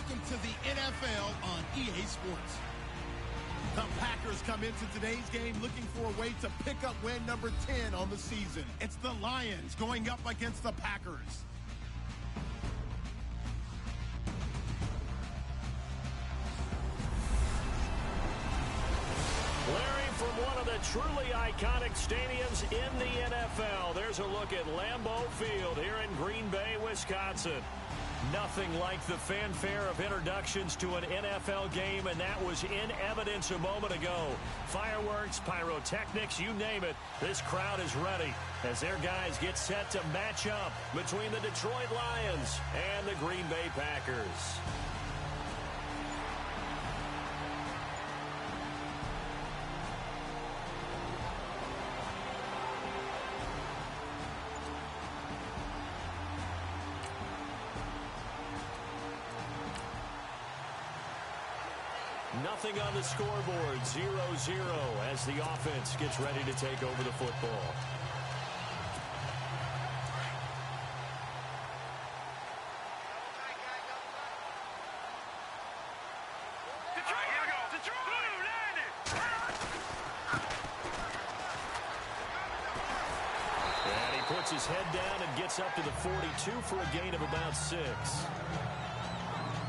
Welcome to the NFL on EA Sports. The Packers come into today's game looking for a way to pick up win number 10 on the season. It's the Lions going up against the Packers. Larry, from one of the truly iconic stadiums in the NFL, there's a look at Lambeau Field here in Green Bay, Wisconsin. Nothing like the fanfare of introductions to an NFL game, and that was in evidence a moment ago. Fireworks, pyrotechnics, you name it, this crowd is ready as their guys get set to match up between the Detroit Lions and the Green Bay Packers. Nothing on the scoreboard, 0-0 as the offense gets ready to take over the football. And he puts his head down and gets up to the 42 for a gain of about 6.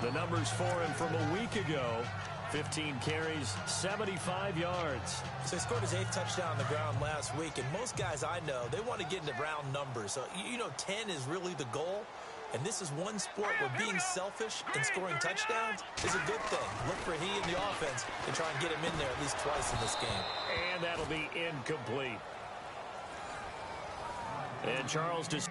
The numbers for him from a week ago: 15 carries, 75 yards. So he scored his 8th touchdown on the ground last week, and most guys I know, they want to get into round numbers. So, 10 is really the goal, and this is one sport where being selfish and scoring touchdowns is a good thing. Look for he and the offense to try and get him in there at least twice in this game. And that'll be incomplete. And Charles just...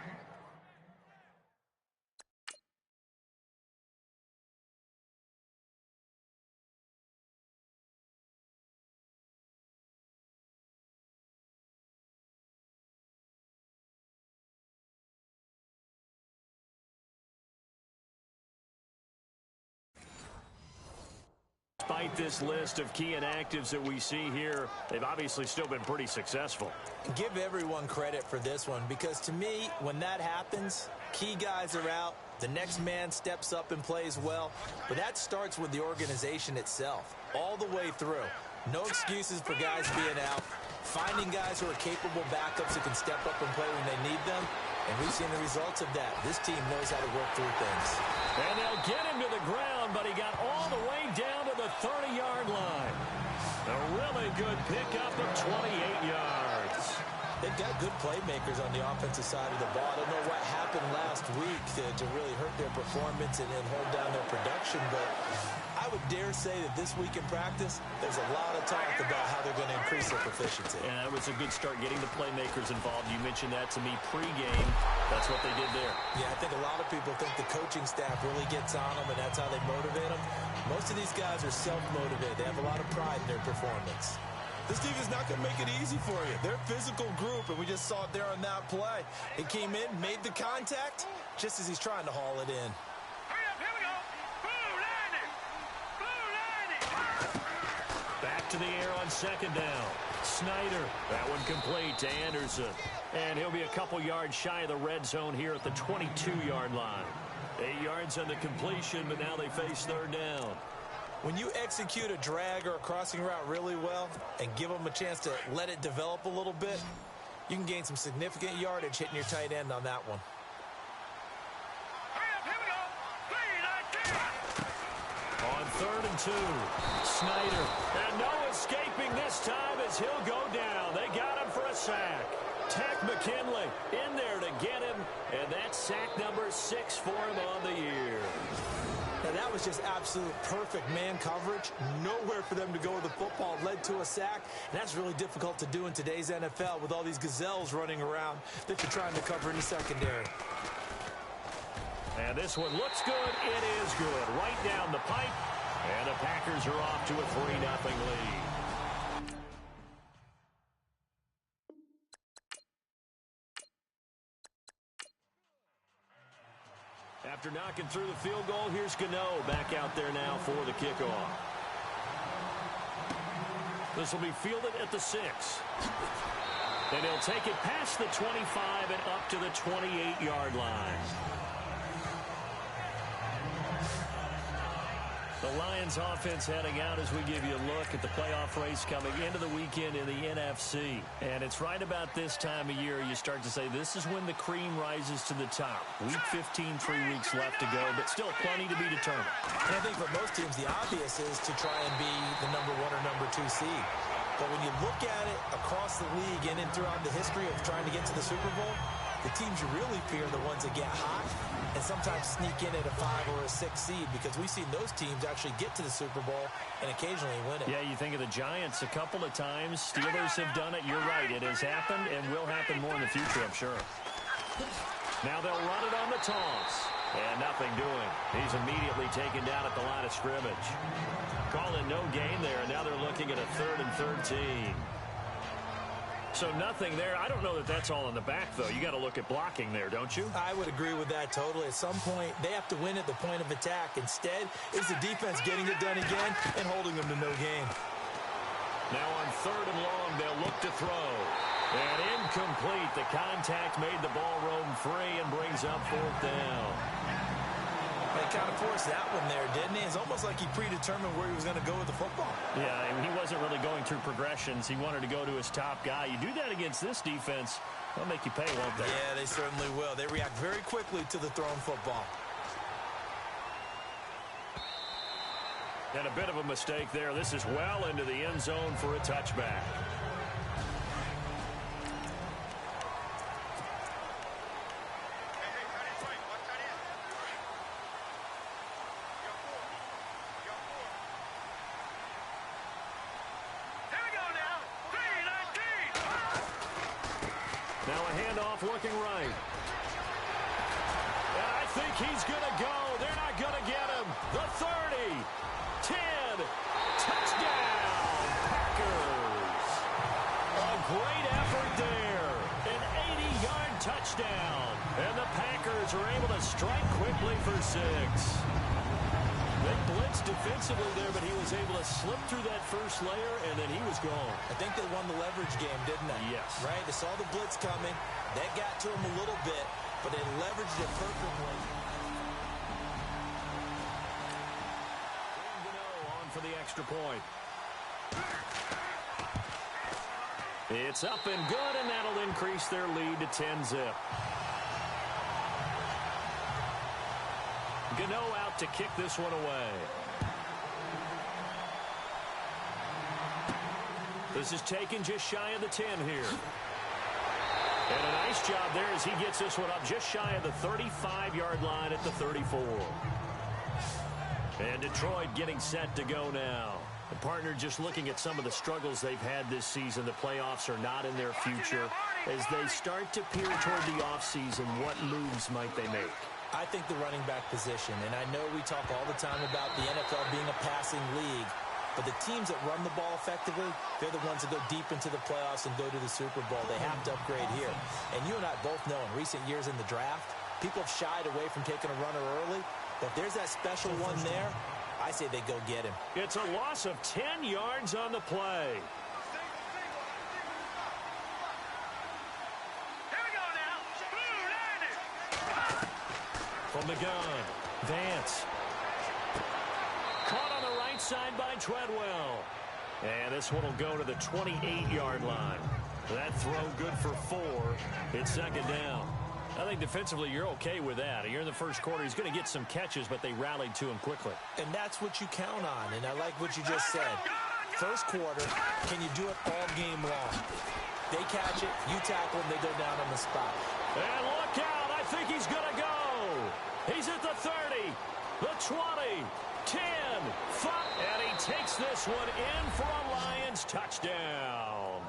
Despite this list of key inactives that we see here, they've obviously still been pretty successful. Give everyone credit for this one, because to me, when that happens, key guys are out, the next man steps up and plays well, but that starts with the organization itself, all the way through. No excuses for guys being out, finding guys who are capable backups who can step up and play when they need them, and we've seen the results of that. This team knows how to work through things. And they'll get him to the ground, but he got all the way down to the 30-yard line. A really good pickup of 28 yards. They've got good playmakers on the offensive side of the ball. I don't know what happened last week to really hurt their performance and hold down their production, but I would dare say that this week in practice, there's a lot of talk about how they're going to increase their proficiency. And that was a good start getting the playmakers involved. You mentioned that to me pregame. That's what they did there. Yeah, I think a lot of people think the coaching staff really gets on them, and that's how they motivate them. Most of these guys are self-motivated. They have a lot of pride in their performance. This team is not going to make it easy for you. They're a physical group, and we just saw it there on that play. He came in, made the contact, just as he's trying to haul it in. Back to the air on second down. Snyder, that one complete to Anderson. And he'll be a couple yards shy of the red zone here at the 22-yard line. 8 yards on the completion, but now they face third down. When you execute a drag or a crossing route really well and give them a chance to let it develop a little bit, you can gain some significant yardage hitting your tight end on that one. On 3rd and 2, Snyder. And no escaping this time as he'll go down. They got him for a sack. Tech McKinley in there to get him, and that's sack number 6 for him on the year. Now, that was just absolute perfect man coverage. Nowhere for them to go with the football. Led to a sack, and that's really difficult to do in today's NFL with all these gazelles running around that you're trying to cover in the secondary. And this one looks good. It is good. Right down the pipe, and the Packers are off to a 3-0 lead. After knocking through the field goal, here's Gano back out there now for the kickoff. This will be fielded at the 6. And he'll take it past the 25 and up to the 28-yard line. The Lions offense heading out as we give you a look at the playoff race coming into the weekend in the NFC. And it's right about this time of year you start to say this is when the cream rises to the top. Week 15, 3 weeks left to go, but still plenty to be determined. And I think for most teams, the obvious is to try and be the number 1 or number 2 seed. But when you look at it across the league and throughout the history of trying to get to the Super Bowl, the teams you really fear are the ones that get hot and sometimes sneak in at a 5 or a 6 seed, because we've seen those teams actually get to the Super Bowl and occasionally win it. Yeah, you think of the Giants a couple of times. Steelers have done it. You're right. It has happened and will happen more in the future, I'm sure. Now they'll run it on the toss. And nothing doing. He's immediately taken down at the line of scrimmage. Calling no gain there, and now they're looking at a 3rd and 13. So nothing there. I don't know that that's all in the back, though. You got to look at blocking there, don't you? I would agree with that totally. At some point, they have to win at the point of attack. Instead, it's the defense getting it done again and holding them to no gain. Now on 3rd and long, they'll look to throw. And incomplete. The contact made the ball roam free and brings up 4th down. They kind of forced that one there, didn't he? It's almost like he predetermined where he was going to go with the football. Yeah, he wasn't really going through progressions. He wanted to go to his top guy. You do that against this defense, they'll make you pay, won't they? Yeah, they certainly will. They react very quickly to the thrown football. And a bit of a mistake there. This is well into the end zone for a touchback. Now a handoff looking right. And I think he's going to go. They're not going to get him. The 30, 10, touchdown, Packers. A great effort there. An 80-yard touchdown. And the Packers are able to strike quickly for 6. They blitzed defensively there, but he was able to slip through that first layer, and then he was gone. I think they won the leverage game, didn't they? Yes. Right? They saw the blitz coming. That got to him a little bit, but they leveraged it perfectly. On for the extra point. It's up and good, and that'll increase their lead to 10-zip. Gano out to kick this one away. This is taken just shy of the 10 here. And a nice job there as he gets this one up just shy of the 35-yard line at the 34. And Detroit getting set to go now. The partner just looking at some of the struggles they've had this season. The playoffs are not in their future. As they start to peer toward the offseason, what moves might they make? I think the running back position, and I know we talk all the time about the NFL being a passing league, but the teams that run the ball effectively, they're the ones that go deep into the playoffs and go to the Super Bowl. They have to upgrade here. And you and I both know in recent years in the draft, people have shied away from taking a runner early, but if there's that special one there, I say they go get him. It's a loss of 10 yards on the play. From the gun, Vance. Caught on the right side by Treadwell. And this one will go to the 28-yard line. That throw good for 4. It's 2nd down. I think defensively you're okay with that. Here in the first quarter, he's going to get some catches, but they rallied to him quickly. And that's what you count on, and I like what you just said. First quarter, can you do it all game long? They catch it, you tackle them, they go down on the spot. And look out, I think he's going to go. He's at the 30, the 20, 10, 5, and he takes this one in for a Lions touchdown.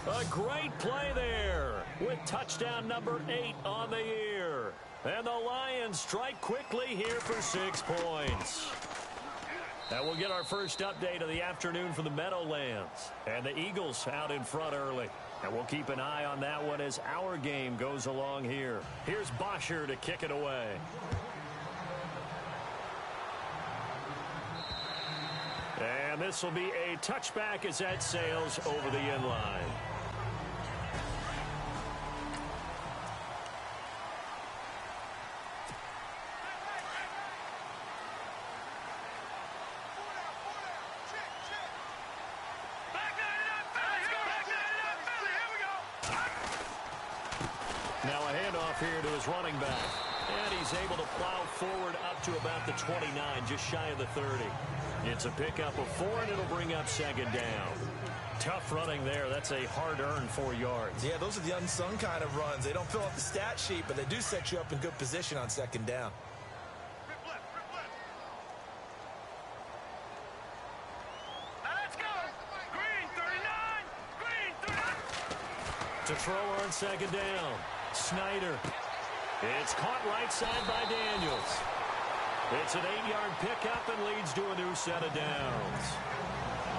A great play there with touchdown number 8 on the year. And the Lions strike quickly here for 6 points. And we'll get our first update of the afternoon from the Meadowlands. And the Eagles out in front early. And we'll keep an eye on that one as our game goes along here. Here's Bosher to kick it away. And this will be a touchback as that sails over the end line. off here to his running back. And he's able to plow forward up to about the 29, just shy of the 30. It's a pickup of 4, and it'll bring up second down. Tough running there. That's a hard-earned 4 yards. Yeah, those are the unsung kind of runs. They don't fill out the stat sheet, but they do set you up in good position on second down. To throw on second down. Snyder. It's caught right side by Daniels. It's an 8-yard pickup and leads to a new set of downs.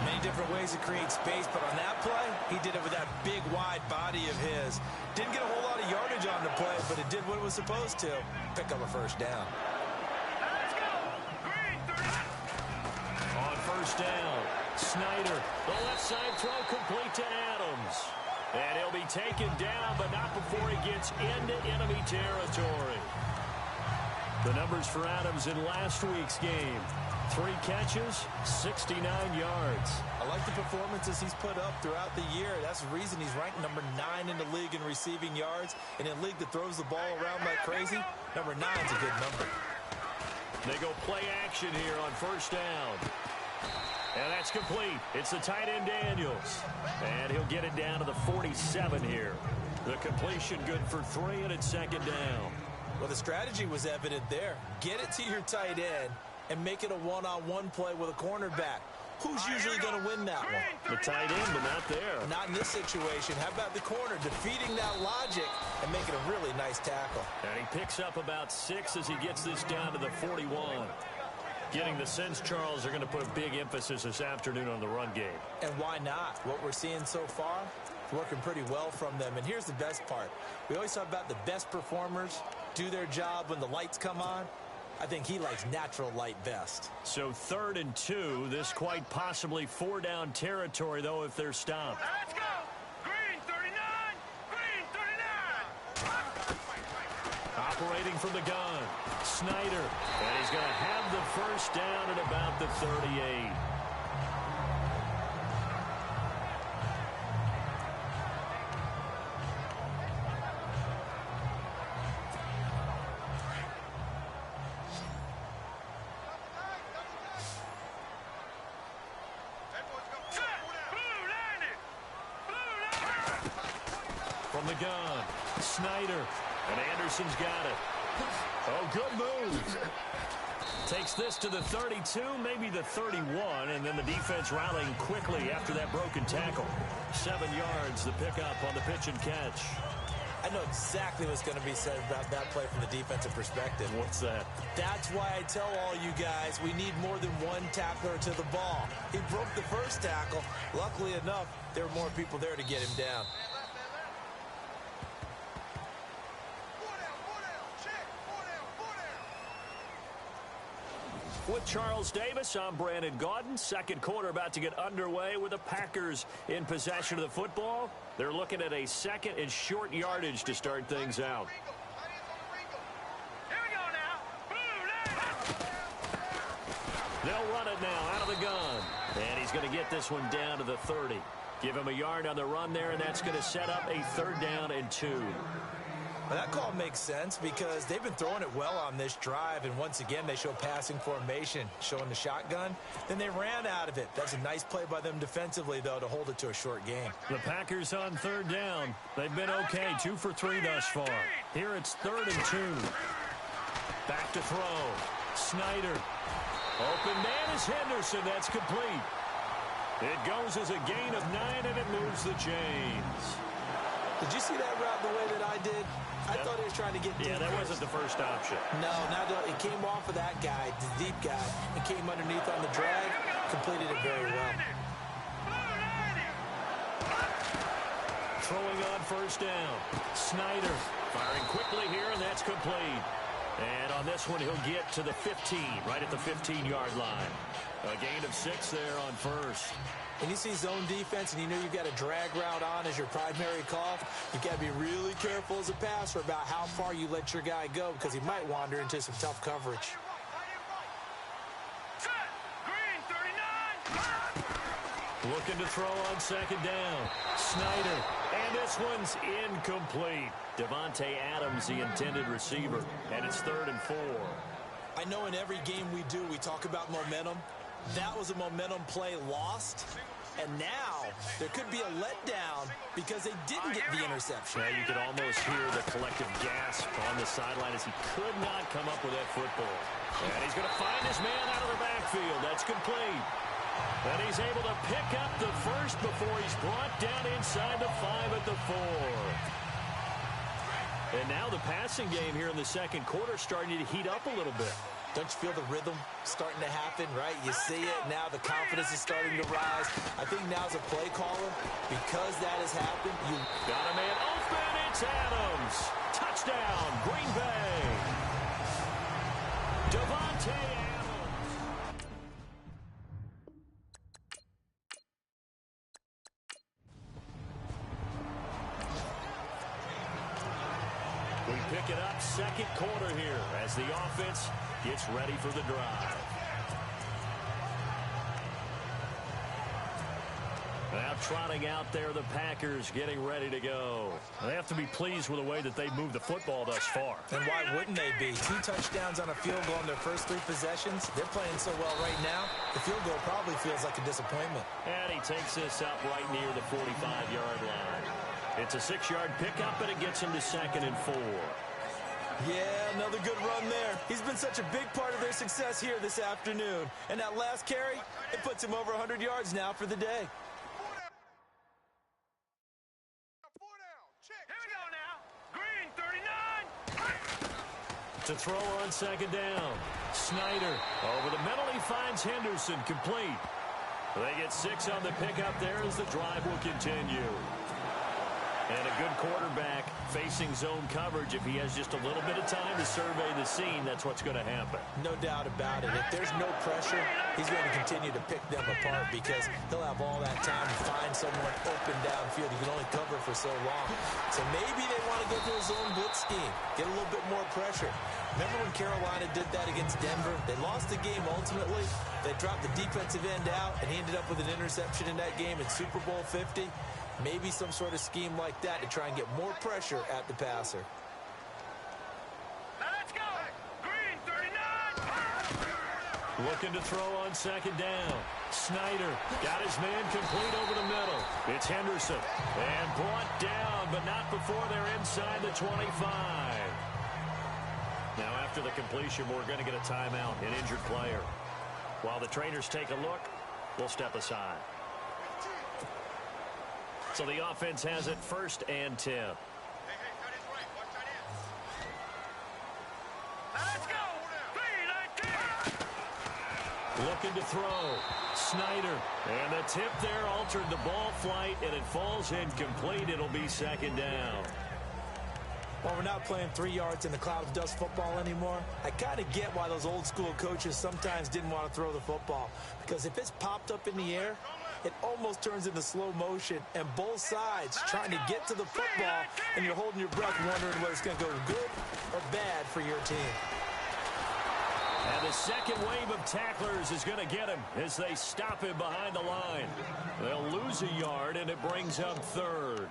Many different ways to create space, but on that play, he did it with that big, wide body of his. Didn't get a whole lot of yardage on the play, but it did what it was supposed to. Pick up a first down. On first down, Snyder. The left side throw complete to Adams. And he'll be taken down, but not before he gets into enemy territory. The numbers for Adams in last week's game. 3 catches, 69 yards. I like the performances he's put up throughout the year. That's the reason he's ranked number 9 in the league in receiving yards. And in a league that throws the ball around like crazy, number 9's a good number. They go play action here on first down. And that's complete. It's the tight end Daniels. And he'll get it down to the 47 here. The completion good for 3, and it's second down. Well, the strategy was evident there. Get it to your tight end and make it a one-on-one play with a cornerback. Who's usually going to win that one? The tight end, but not there. Not in this situation. How about the corner defeating that logic and making a really nice tackle? And he picks up about 6 as he gets this down to the 41. Getting the sense, Charles, are going to put a big emphasis this afternoon on the run game. And why not? What we're seeing so far, working pretty well from them. And here's the best part. We always talk about the best performers do their job when the lights come on. I think he likes natural light best. So 3rd and 2, this quite possibly 4-down territory, though, if they're stopped. Let's go! Green 39! Green 39! Operating from the gun, Snyder. And he's going to have the first down at about the 38. From the gun, Snyder. And Anderson's got it. Oh, good move. Takes this to the 32, maybe the 31, and then the defense rallying quickly after that broken tackle. 7 yards, the pickup on the pitch and catch. I know exactly what's going to be said about that play from the defensive perspective. What's that? That's why I tell all you guys we need more than one tackler to the ball. He broke the first tackle. Luckily enough, there were more people there to get him down. With Charles Davis, I'm Brandon Gaudin. Second quarter about to get underway with the Packers in possession of the football. They're looking at a second and short yardage to start things out. Here we go now. They'll run it now out of the gun. And he's going to get this one down to the 30. Give him a yard on the run there, and that's going to set up a 3rd down and 2. Well, that call makes sense because they've been throwing it well on this drive, and once again they show passing formation, showing the shotgun. Then they ran out of it. That's a nice play by them defensively, though, to hold it to a short game. The Packers on 3rd down. They've been okay, 2 for 3 thus far. Here it's 3rd and 2. Back to throw. Snyder. Open man is Henderson. That's complete. It goes as a gain of 9, and it moves the chains. Did you see that route the way that I did? I thought he was trying to get deep. Yeah, that wasn't the first option. No, it came off of that guy, the deep guy. It came underneath on the drag, completed it very well. Throwing on first down. Snyder firing quickly here, and that's complete. And on this one, he'll get to the 15, right at the 15-yard line. A gain of 6 there on first. When you see zone defense and you know you've got a drag route on as your primary call, you've got to be really careful as a passer about how far you let your guy go because he might wander into some tough coverage. Green 39! Looking to throw on second down. Snyder. And This one's incomplete. Devontae Adams, the intended receiver, and it's 3rd and 4. I know in every game we do, we talk about momentum. That was a momentum play lost. And now there could be a letdown because they didn't get the interception. Yeah, you could almost hear the collective gasp on the sideline as he could not come up with that football. And he's going to find his man out of the backfield. That's complete. And he's able to pick up the first before he's brought down inside the 5 at the 4. And now the passing game here in the second quarter starting to heat up a little bit. Don't you feel the rhythm starting to happen, right? You see it. Now the confidence is starting to rise. I think now's a play caller. Because that has happened, you got a man open. It's Adams. Touchdown, Green Bay. Devontae Adams. We pick it up second quarter here as the offense gets ready for the drive. Now trotting out there, the Packers getting ready to go. They have to be pleased with the way that they moved the football thus far. And why wouldn't they be? 2 touchdowns on a field goal in their first 3 possessions. They're playing so well right now, the field goal probably feels like a disappointment. And he takes this up right near the 45-yard line. It's a 6-yard pickup, and it gets him to 2nd and 4. Yeah, another good run there. He's been such a big part of their success here this afternoon. And that last carry, it puts him over 100 yards now for the day. Here we go now. Green 39. To throw on 2nd down. Snyder over the middle. He finds Henderson complete. They get 6 on the pickup there as the drive will continue. And a good quarterback facing zone coverage. If he has just a little bit of time to survey the scene, that's what's going to happen. No doubt about it. If there's no pressure, he's going to continue to pick them apart because he'll have all that time to find someone open downfield. He can only cover for so long. So maybe they want to go to a zone blitz scheme, get a little bit more pressure. Remember when Carolina did that against Denver? They lost the game ultimately. They dropped the defensive end out, and he ended up with an interception in that game in Super Bowl 50. Maybe some sort of scheme like that to try and get more pressure at the passer. Now let's go. Green 39. Looking to throw on 2nd down. Snyder got his man complete over the middle. It's Henderson. And brought down, but not before they're inside the 25. Now after the completion, we're going to get a timeout, an injured player. While the trainers take a look, we'll step aside. So the offense has it 1st and 10. Let's go. Green 19. Looking to throw. Snyder. And the tip there altered the ball flight, and it falls incomplete. It'll be 2nd down. Well, we're not playing 3 yards in the cloud of dust football anymore. I kind of get why those old school coaches sometimes didn't want to throw the football. Because if it's popped up in the air, it almost turns into slow motion, and both sides trying to get to the football, and you're holding your breath wondering whether it's going to go good or bad for your team. And the second wave of tacklers is going to get him as they stop him behind the line. They'll lose a yard, and it brings up 3rd.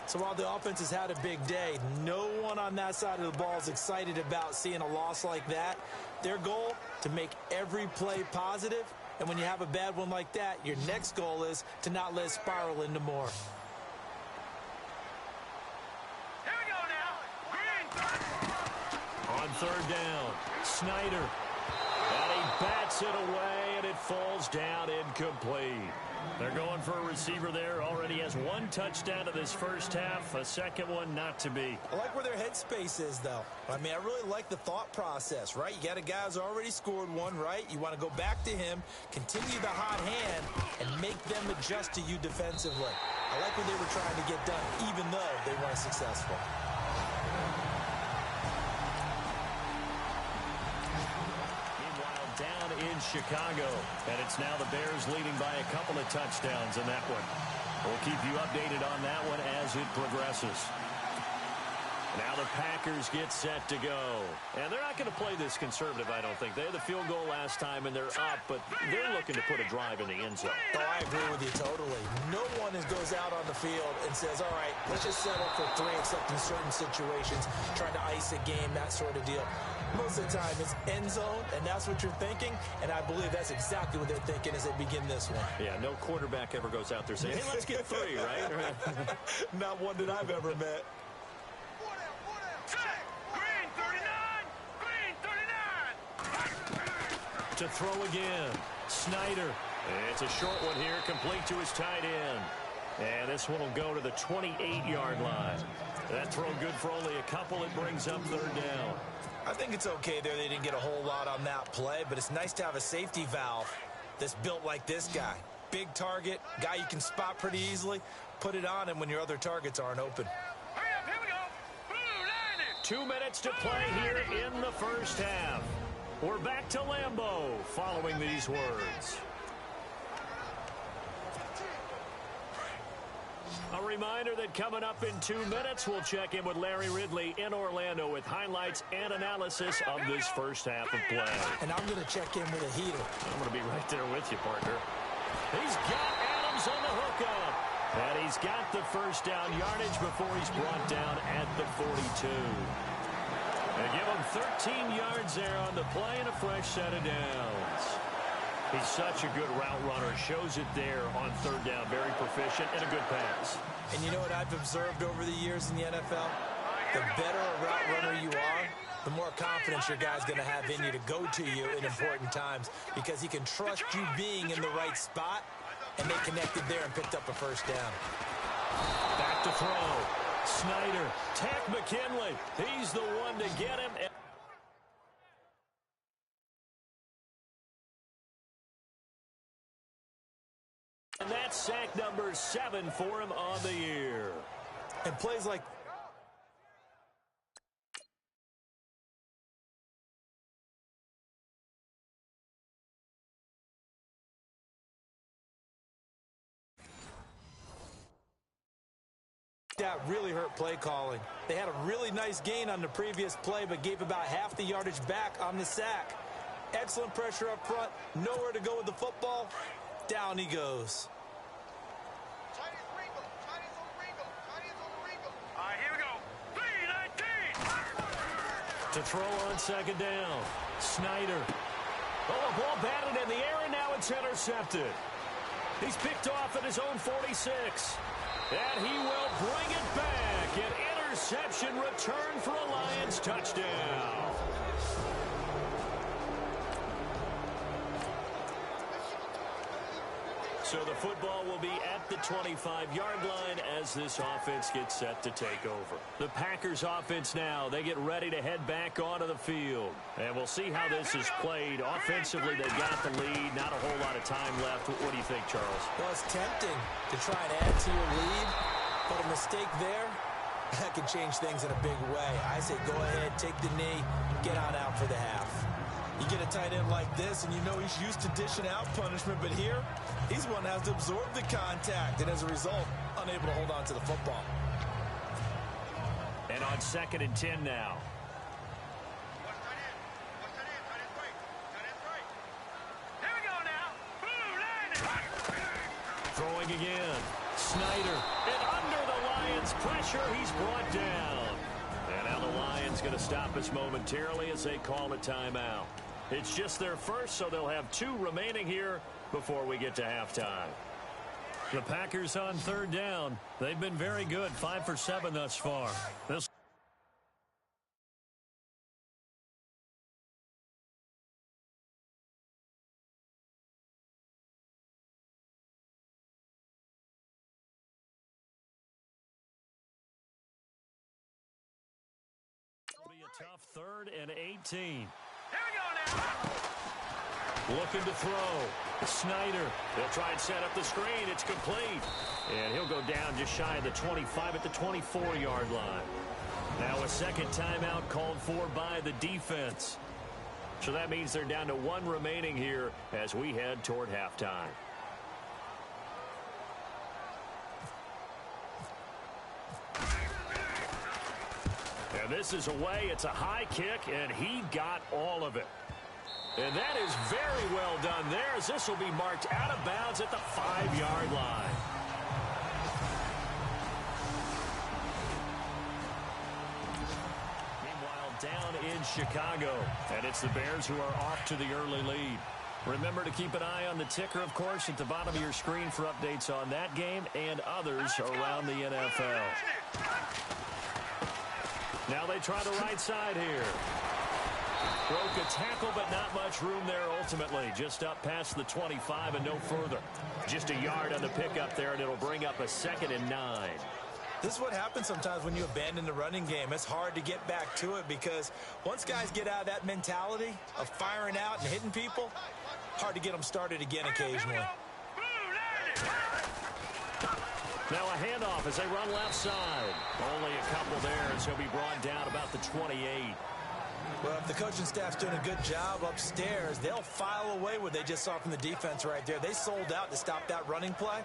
So while the offense has had a big day, no one on that side of the ball is excited about seeing a loss like that. Their goal, to make every play positive. And when you have a bad one like that, your next goal is to not let it spiral into more. Here we go now. Green 30. On 3rd down, Snyder. And he bats it away, and it falls down incomplete. They're going for a receiver there. Already has 1 touchdown in this first half. A second one not to be. I like where their headspace is, though. I mean, I really like the thought process, right? You got a guy who's already scored 1, right? You want to go back to him, continue the hot hand, and make them adjust to you defensively. I like what they were trying to get done, even though they weren't successful. In Chicago, and it's now the Bears leading by a couple of touchdowns in that one. We'll keep you updated on that one as it progresses. Now the Packers get set to go. And they're not going to play this conservative, I don't think. They had the field goal last time, and they're up, but they're looking to put a drive in the end zone. Oh, I agree with you totally. No one goes out on the field and says, all right, let's just settle for 3, except in certain situations, trying to ice a game, that sort of deal. Most of the time, it's end zone, and that's what you're thinking, and I believe that's exactly what they're thinking as they begin this one. Yeah, no quarterback ever goes out there saying, hey, let's get 3, right? Not one that I've ever met. Green 39! Green 39! To throw again, Snyder. It's a short one here, complete to his tight end. And this one will go to the 28-yard line. That throw good for only a couple. It brings up 3rd down. I think it's okay there. They didn't get a whole lot on that play, but it's nice to have a safety valve that's built like this guy. Big target, guy you can spot pretty easily. Put it on him when your other targets aren't open. Hurry up, here we go! Blue 2 90! minutes to play here in the first half. We're back to Lambeau following these words. A reminder that coming up in 2 minutes, we'll check in with Larry Ridley in Orlando with highlights and analysis of this first half of play. And I'm going to check in with a heater. I'm going to be right there with you, partner. He's got Adams on the hookup. And he's got the first down yardage before he's brought down at the 42. They give him 13 yards there on the play and a fresh set of downs. He's such a good route runner. Shows it there on 3rd down. Very proficient and a good pass. And you know what I've observed over the years in the NFL? The better a route runner you are, the more confidence your guy's going to have in you to go to you in important times because he can trust you being in the right spot, and they connected there and picked up a first down. Back to throw. Snyder. Tack McKinley. He's the one to get him. And that's sack number 7 for him on the year. And plays like that really hurt play calling. They had a really nice gain on the previous play, but gave about half the yardage back on the sack. Excellent pressure up front. Nowhere to go with the football. Down he goes. All right, here we go. 3-19! To throw on 2nd down. Snyder. Oh, a ball batted in the air, and now it's intercepted. He's picked off at his own 46. And he will bring it back. An interception return for a Lions touchdown. So the football will be at the 25-yard line as this offense gets set to take over. The Packers offense now, they get ready to head back onto the field. And we'll see how this is played. Offensively, they got the lead. Not a whole lot of time left. What do you think, Charles? Well, it's tempting to try and add to your lead, but a mistake there, that could change things in a big way. I say go ahead, take the knee, get on out for the half. You get a tight end like this, and you know he's used to dishing out punishment, but here, he's one that has to absorb the contact, and as a result, unable to hold on to the football. And on 2nd and 10 now. Here we go now. Blue 90! Throwing again. Snyder. And under the Lions' pressure, he's brought down. And now the Lions going to stop us momentarily as they call a timeout. It's just their first, so they'll have 2 remaining here before we get to halftime. The Packers on 3rd down. They've been very good, 5 for 7 thus far. This will be a tough 3rd and 18. Here we go now. Looking to throw. Snyder. They'll try and set up the screen. It's complete. And he'll go down just shy of the 25 at the 24-yard line. Now a second timeout called for by the defense. So that means they're down to 1 remaining here as we head toward halftime. And this is away. It's a high kick, and he got all of it. And that is very well done there, as this will be marked out of bounds at the 5-yard line. Meanwhile, down in Chicago, and it's the Bears who are off to the early lead. Remember to keep an eye on the ticker, of course, at the bottom of your screen for updates on that game and others around the NFL. Now they try the right side here. Broke a tackle, but not much room there ultimately. Just up past the 25 and no further. Just a yard on the pickup there, and it'll bring up a 2nd and 9. This is what happens sometimes when you abandon the running game. It's hard to get back to it because once guys get out of that mentality of firing out and hitting people, hard to get them started again occasionally. Now a handoff as they run left side. Only a couple there as he'll be brought down about the 28. Well, if the coaching staff's doing a good job upstairs, they'll file away what they just saw from the defense right there. They sold out to stop that running play.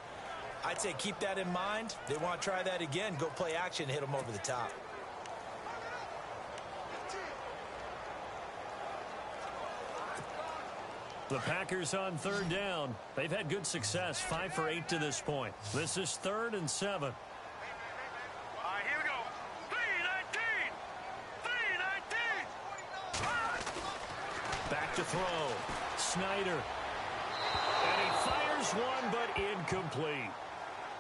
I'd say keep that in mind. They want to try that again. Go play action, hit them over the top. The Packers on 3rd down. They've had good success, 5 for 8 to this point. This is 3rd and 7. All right, here we go. 3-19. 3-19. Back to throw. Snyder. And he fires one, but incomplete.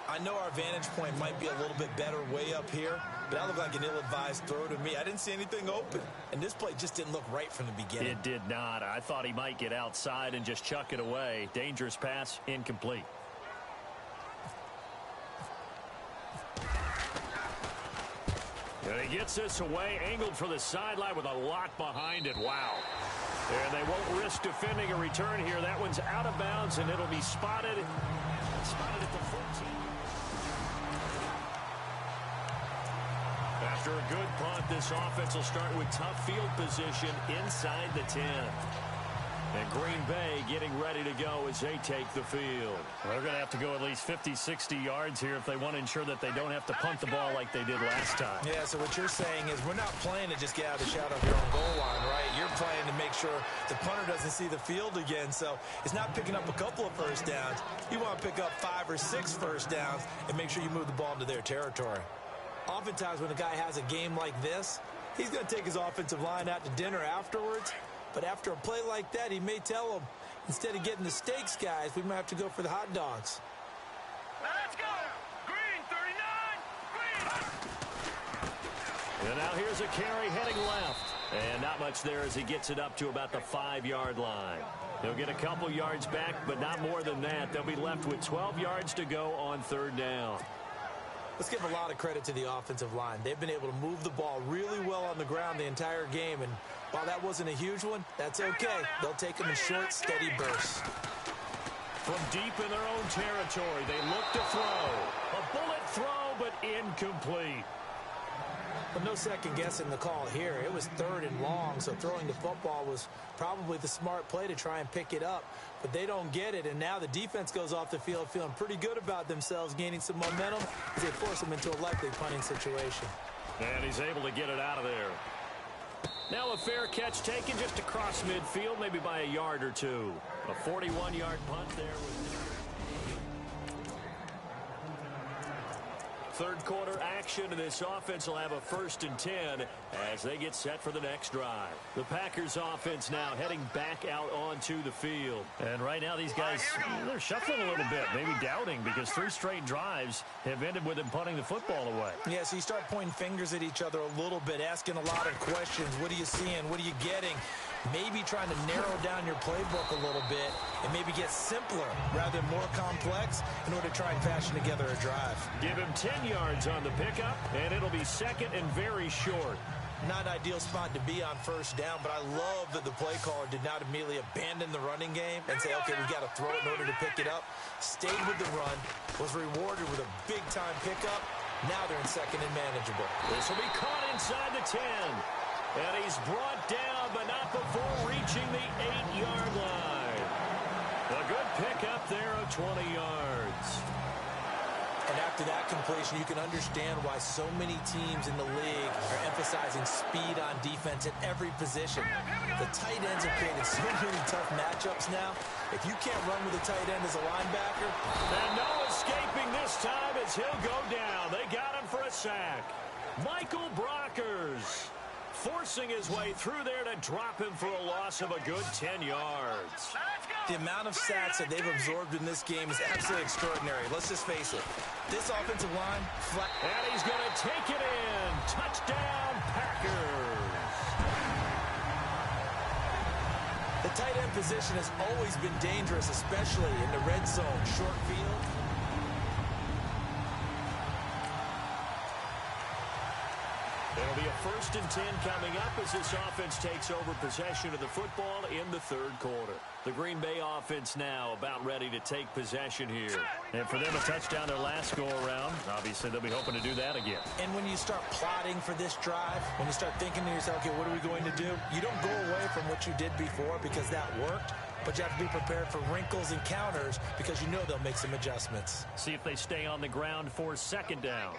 I know our vantage point might be a little bit better way up here, but that looked like an ill-advised throw to me. I didn't see anything open, and this play just didn't look right from the beginning. It did not. I thought he might get outside and just chuck it away. Dangerous pass, incomplete. And he gets this away, angled for the sideline with a lot behind it. Wow. And they won't risk defending a return here. That one's out of bounds, and it'll be spotted at the 14. After a good punt, this offense will start with tough field position inside the 10. And Green Bay getting ready to go as they take the field. They're going to have to go at least 50, 60 yards here if they want to ensure that they don't have to punt the ball like they did last time. Yeah, so what you're saying is we're not playing to just get out of the shadow of your own goal line, right? You're playing to make sure the punter doesn't see the field again. So it's not picking up a couple of first downs. You want to pick up 5 or 6 first downs and make sure you move the ball into their territory. Oftentimes when a guy has a game like this, he's going to take his offensive line out to dinner afterwards. But after a play like that, he may tell them, instead of getting the steaks, guys, we might have to go for the hot dogs. Let's go. Green 39. Green. And now here's a carry heading left. And not much there as he gets it up to about the 5-yard line. He'll get a couple yards back, but not more than that. They'll be left with 12 yards to go on 3rd down. Let's give a lot of credit to the offensive line. They've been able to move the ball really well on the ground the entire game. And while that wasn't a huge one, that's okay. They'll take them in short, steady bursts. From deep in their own territory, they look to throw. A bullet throw, but incomplete. But no second guessing the call here. It was 3rd and long, so throwing the football was probably the smart play to try and pick it up. But they don't get it, and now the defense goes off the field feeling pretty good about themselves, gaining some momentum as they force them into a likely punting situation. And he's able to get it out of there. Now a fair catch taken just across midfield, maybe by a yard or two. A 41-yard punt there with 3rd quarter action, and this offense will have a 1st and 10 as they get set for the next drive. The Packers offense now heading back out onto the field. And right now these guys, they're shuffling a little bit, maybe doubting, because 3 straight drives have ended with them punting the football away. Yeah, so you start pointing fingers at each other a little bit, asking a lot of questions. What are you seeing? What are you getting? Maybe trying to narrow down your playbook a little bit and maybe get simpler rather than more complex in order to try and fashion together a drive. Give him 10 yards on the pickup, and it'll be 2nd and very short. Not an ideal spot to be on 1st down, but I love that the play caller did not immediately abandon the running game and say, okay, we got to throw it in order to pick it up. Stayed with the run, was rewarded with a big-time pickup. Now they're in 2nd and manageable. This will be caught inside the 10. And he's brought down, but not before reaching the 8-yard line. A good pickup there of 20 yards. And after that completion, you can understand why so many teams in the league are emphasizing speed on defense at every position. The tight ends have created so many tough matchups now. If you can't run with a tight end as a linebacker. And no escaping this time as he'll go down. They got him for a sack. Michael Brockers forcing his way through there to drop him for a loss of a good 10 yards. The amount of sacks that they've absorbed in this game is absolutely extraordinary. Let's just face it. This offensive line, flat. And he's going to take it in. Touchdown, Packers. The tight end position has always been dangerous, especially in the red zone, short field. It'll be a 1st and 10 coming up as this offense takes over possession of the football in the 3rd quarter. The Green Bay offense now about ready to take possession here. And for them, a touchdown their last go-around. Obviously, they'll be hoping to do that again. And when you start plotting for this drive, when you start thinking to yourself, okay, what are we going to do? You don't go away from what you did before because that worked. But you have to be prepared for wrinkles and counters because you know they'll make some adjustments. See if they stay on the ground for 2nd down.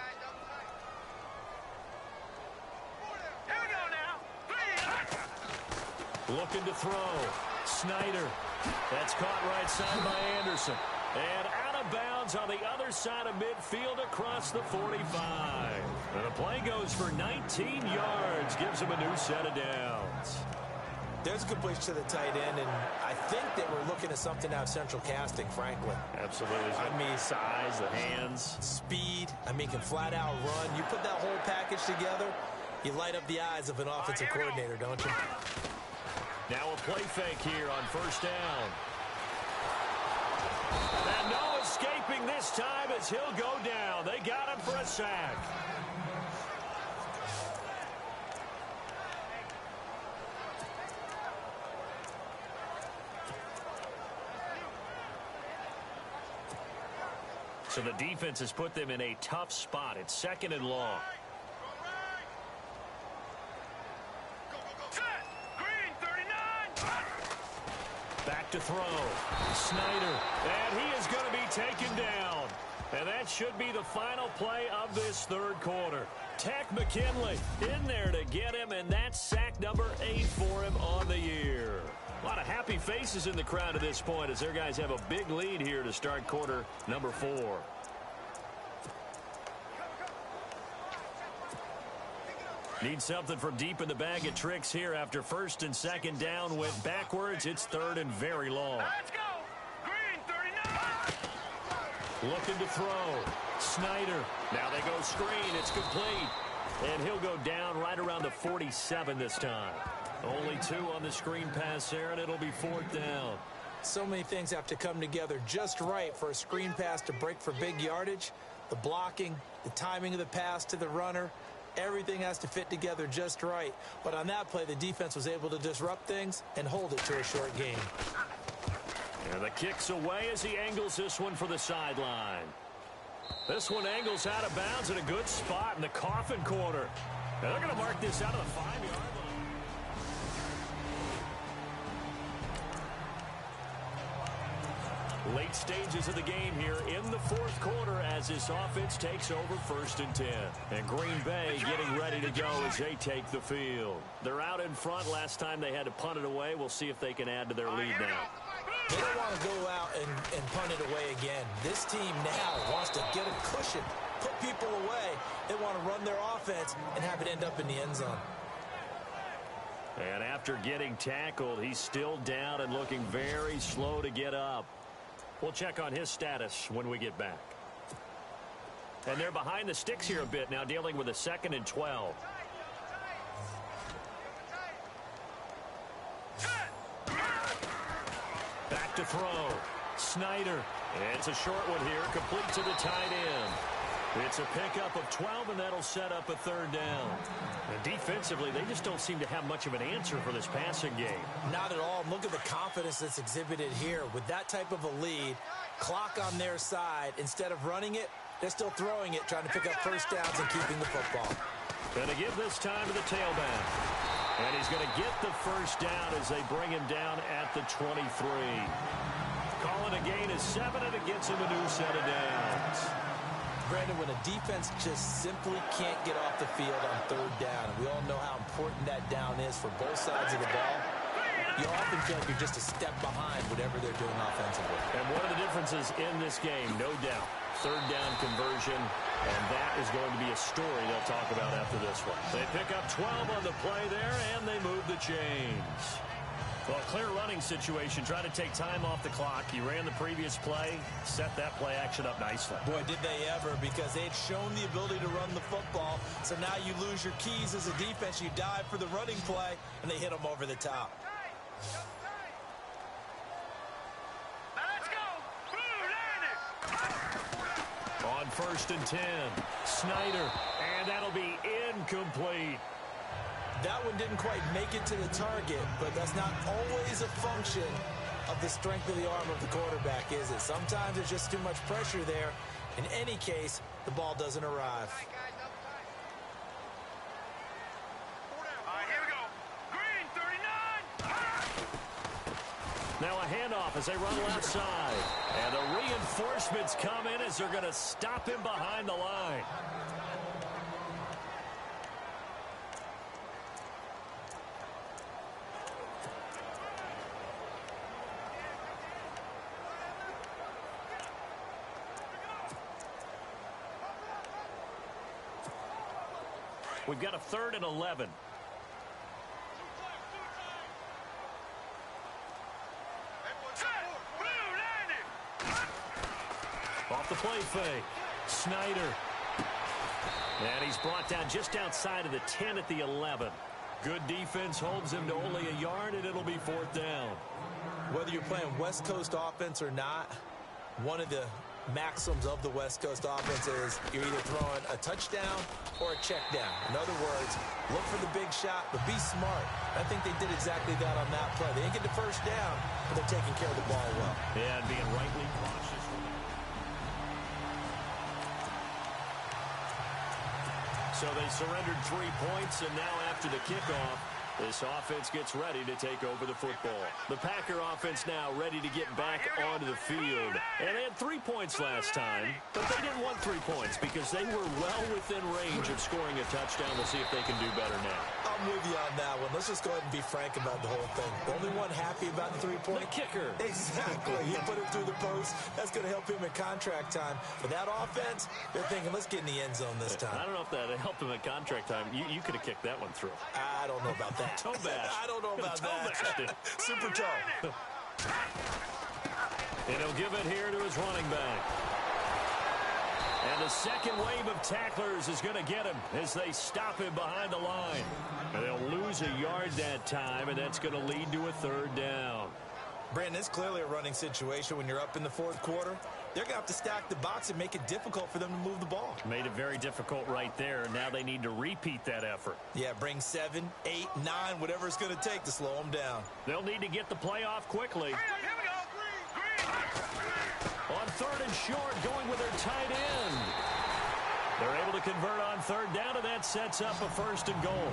Looking to throw. Snyder. That's caught right side by Anderson. And out of bounds on the other side of midfield across the 45. And the play goes for 19 yards. Gives him a new set of downs. There's a completion to the tight end, and I think that we're looking at something out of central casting, frankly. Absolutely. I mean, size, the hands. Speed. I mean, can flat out run. You put that whole package together, you light up the eyes of an offensive coordinator, don't you? Now a play fake here on 1st down. And no escaping this time as he'll go down. They got him for a sack. So the defense has put them in a tough spot. It's 2nd and long. Back to throw. Snyder. And he is going to be taken down. And that should be the final play of this 3rd quarter. Takk McKinley in there to get him, and that's sack number 8 for him on the year. A lot of happy faces in the crowd at this point as their guys have a big lead here to start quarter number 4. Need something from deep in the bag of tricks here after 1st and 2nd down. Went backwards. It's 3rd and very long. Let's go. Green 39. Looking to throw. Snyder. Now they go screen. It's complete. And he'll go down right around the 47 this time. Only 2 on the screen pass there, and it'll be 4th down. So many things have to come together just right for a screen pass to break for big yardage. The blocking, the timing of the pass to the runner. Everything has to fit together just right. But on that play, the defense was able to disrupt things and hold it to a short game. And the kick's away as he angles this one for the sideline. This one angles out of bounds in a good spot in the coffin corner. And they're going to mark this out of the 5-yard line. Late stages of the game here in the 4th quarter as this offense takes over 1st and 10. And Green Bay getting ready to go as they take the field. They're out in front. Last time they had to punt it away. We'll see if they can add to their lead now. They don't want to go out and punt it away again. This team now wants to get a cushion, put people away. They want to run their offense and have it end up in the end zone. And after getting tackled, he's still down and looking very slow to get up. We'll check on his status when we get back. And they're behind the sticks here a bit now, dealing with a 2nd and 12. Back to throw. Snyder. It's a short one here, complete to the tight end. It's a pickup of 12, and that'll set up a 3rd down. And defensively, they just don't seem to have much of an answer for this passing game. Not at all. Look at the confidence that's exhibited here. With that type of a lead, clock on their side, instead of running it, they're still throwing it, trying to pick up 1st downs and keeping the football. Going to give this time to the tailback. And he's going to get the 1st down as they bring him down at the 23. Calling a gain of 7, and it gets him a new set of downs. Brandon, when a defense just simply can't get off the field on third down, and we all know how important that down is for both sides of the ball, you often feel like you're just a step behind whatever they're doing offensively. And one of the differences in this game, no doubt, third down conversion, and that is going to be a story they'll talk about after this one. They pick up 12 on the play there, and they move the chains. Well, clear running situation, trying to take time off the clock. He ran the previous play, set that play action up nicely. Boy, did they ever, because they had shown the ability to run the football. So now you lose your keys as a defense. You dive for the running play, and they hit them over the top. Let's go. On 1st and 10, Snyder, and that'll be incomplete. That one didn't quite make it to the target, but that's not always a function of the strength of the arm of the quarterback, is it? Sometimes there's just too much pressure there. In any case, the ball doesn't arrive. All right, here we go. Green, 39. Now a handoff as they run left side. And the reinforcements come in as they're going to stop him behind the line. We've got a 3rd and 11. Off the play fake. Snyder. And he's brought down just outside of the 10 at the 11. Good defense holds him to only a yard, and it'll be 4th down. Whether you're playing West Coast offense or not, one of the maxims of the West Coast offense is you're either throwing a touchdown or a check down. In other words, look for the big shot, but be smart. I think they did exactly that on that play. They didn't get the first down, but they're taking care of the ball well. Yeah, and being rightly cautious. So they surrendered 3 points, and now after the kickoff, this offense gets ready to take over the football. The Packer offense now ready to get back onto the field. And they had 3 points last time, but they didn't want 3 points because they were well within range of scoring a touchdown. We'll see if they can do better now. I'm with you on that one. Let's just go ahead and be frank about the whole thing. The only one happy about the 3-point. The kicker. Exactly. He put it through the post. That's going to help him at contract time. For that offense, they're thinking, let's get in the end zone this time. I don't know if that helped him at contract time. You could have kicked that one through. I don't know about that. Toe bash. I don't know about that. Super toe. And he'll give it here to his running back. And the second wave of tacklers is going to get him as they stop him behind the line. And they'll lose a yard that time, and that's going to lead to a 3rd down. Brandon, it's clearly a running situation when you're up in the 4th quarter. They're going to have to stack the box and make it difficult for them to move the ball. Made it very difficult right there. Now they need to repeat that effort. Yeah, bring 7, 8, 9, whatever it's going to take to slow them down. They'll need to get the play off quickly. Here we go. Green. On 3rd and short, going with their tight end. They're able to convert on 3rd down, and that sets up a 1st and goal.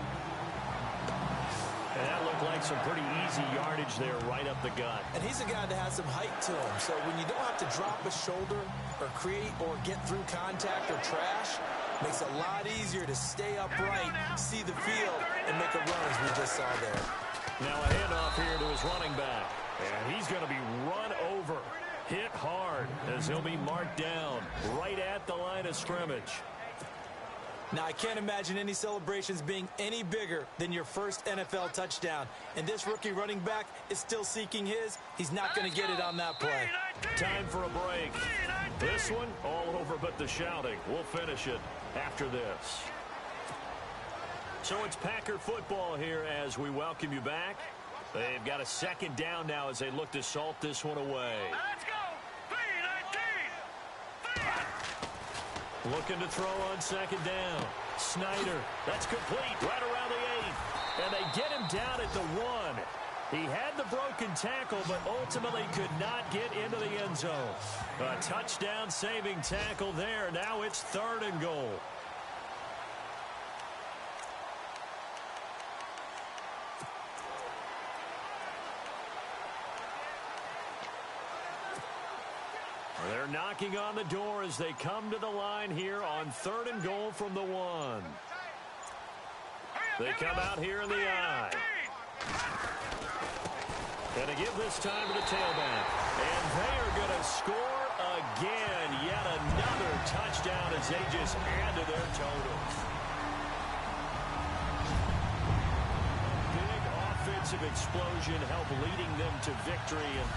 And that looked like some pretty easy yardage there right up the gut. And he's a guy that has some height to him. So when you don't have to drop a shoulder or create or get through contact or trash, makes it a lot easier to stay upright, see the field, and make a run as we just saw there. Now a handoff here to his running back. And he's going to be run over, hit hard as he'll be marked down right at the line of scrimmage. Now, I can't imagine any celebrations being any bigger than your first NFL touchdown. And this rookie running back is still seeking his. He's not going to get it on that play. Time for a break. This one, all over but the shouting. We'll finish it after this. So it's Packer football here as we welcome you back. They've got a 2nd down now as they look to salt this one away. Let's go. 3-19. Looking to throw on 2nd down. Snyder, that's complete right around the 8. And they get him down at the 1. He had the broken tackle, but ultimately could not get into the end zone. A touchdown saving tackle there. Now it's 3rd and goal. They're knocking on the door as they come to the line here on 3rd and goal from the 1. They come out here in the I. And to give this time to the tailback. And they are going to score again. Yet another touchdown as they just add to their totals. Big offensive explosion help leading them to victory. And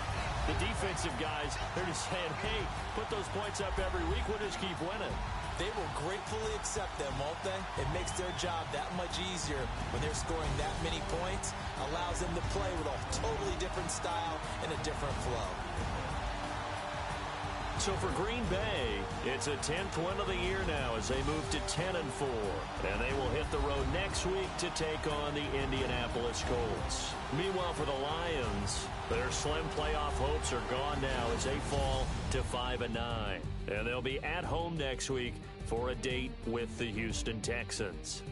the defensive guys, they're just saying, hey, put those points up every week. We'll just keep winning. They will gratefully accept them, won't they? It makes their job that much easier when they're scoring that many points. Allows them to play with a totally different style and a different flow. So for Green Bay, it's a 10th win of the year now as they move to 10-4. And they will hit the road next week to take on the Indianapolis Colts. Meanwhile, for the Lions, their slim playoff hopes are gone now as they fall to 5-9. And they'll be at home next week for a date with the Houston Texans.